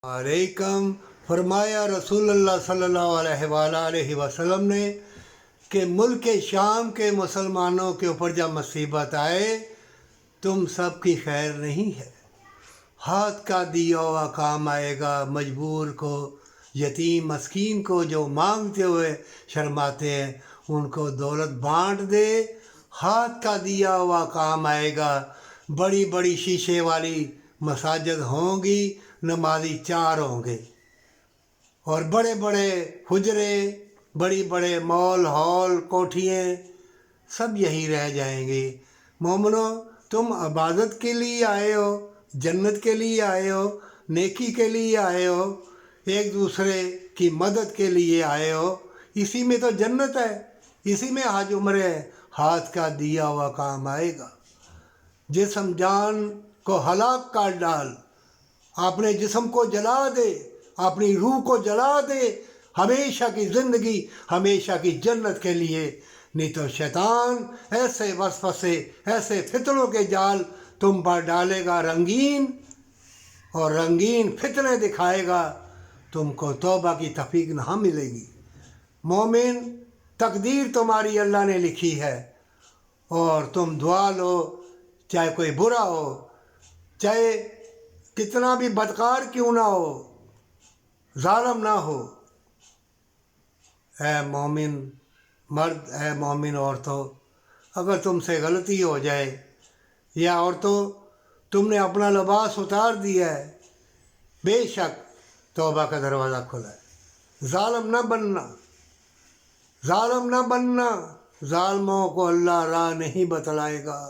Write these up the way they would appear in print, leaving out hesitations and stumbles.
अलैकम फरमाया रसूलुल्लाह सल्लल्लाहु अलैहि वसल्लम ने कि मुल्क शाम के मुसलमानों के ऊपर जब मुसीबत आए तुम सब की खैर नहीं है। हाथ का दिया हुआ काम आएगा मजबूर को, यतीम मस्कीन को जो मांगते हुए शर्माते हैं उनको दौलत बांट दे। हाथ का दिया हुआ काम आएगा। बड़ी बड़ी शीशे वाली मसाजिद होंगी, नमाजी 4 होंगे, और बड़े बड़े हुजरे, बड़ी बड़े मॉल हॉल कोठियाँ सब यही रह जाएंगे। मोमनो, तुम इबादत के लिए आए हो, जन्नत के लिए आए हो, नेकी के लिए आए हो, एक दूसरे की मदद के लिए आए हो। इसी में तो जन्नत है, इसी में आज उम्र है। हाथ का दिया हुआ काम आएगा। जिस्म जान को हलाक काट डाल, अपने जिस्म को जला दे, अपनी रूह को जला दे, हमेशा की ज़िंदगी, हमेशा की जन्नत के लिए। नहीं तो शैतान ऐसे वसवसे, ऐसे फितनों के जाल तुम पर डालेगा रंगीन, और रंगीन फितने दिखाएगा, तुमको तौबा की तौफीक ना मिलेगी। मोमिन, तकदीर तुम्हारी अल्लाह ने लिखी है, और तुम दुआ लो, चाहे कोई बुरा हो, चाहे कितना भी बदकार क्यों ना हो, ज़ालिम ना हो। ऐ मोमिन मर्द, ऐ मोमिन औरतों, अगर तुमसे गलती हो जाए, या औरतों तुमने अपना लिबास उतार दिया है, बेशक तौबा का दरवाज़ा खुला है। ज़ालिम ना बनना, ज़ालिम ना बनना। ज़ालिमों को अल्लाह राह नहीं बतलाएगा,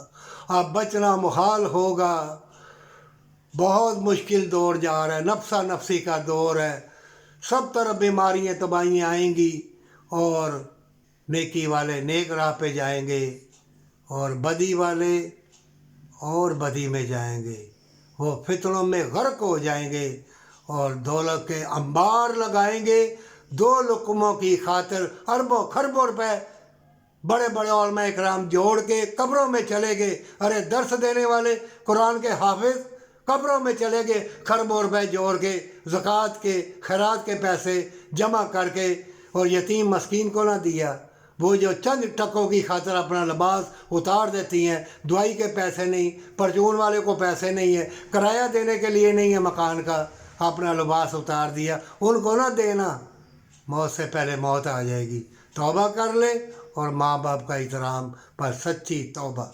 अब बचना मुहाल होगा। बहुत मुश्किल दौर जा रहा है, नफ्सा नफसी का दौर है। सब तरफ बीमारियाँ तबाहियाँ आएंगी, और नेकी वाले नेक राह पे जाएंगे, और बदी वाले और बदी में जाएंगे। वो फितनों में गर्क हो जाएंगे, और दौलत के अंबार लगाएंगे। 2 लुक़मों की खातिर अरबों खरबों रुपए बड़े बड़े उलमा इकराम जोड़ के कब्रों में चले गए। अरे दर्स देने वाले कुरान के हाफिज़ कब्रों में चले गए, खरबों रुपए जोड़ के, ज़कात के, खैरात के पैसे जमा करके, और यतीम मस्कीन को ना दिया। वो जो चंद टकों की खातिर अपना लिबास उतार देती हैं, दवाई के पैसे नहीं, परचून वाले को पैसे नहीं है, किराया देने के लिए नहीं है मकान का, अपना लिबास उतार दिया, उनको ना देना। मौत से पहले मौत आ जाएगी। तौबा कर ले, और माँ बाप का एहतराम पर सच्ची तौबा।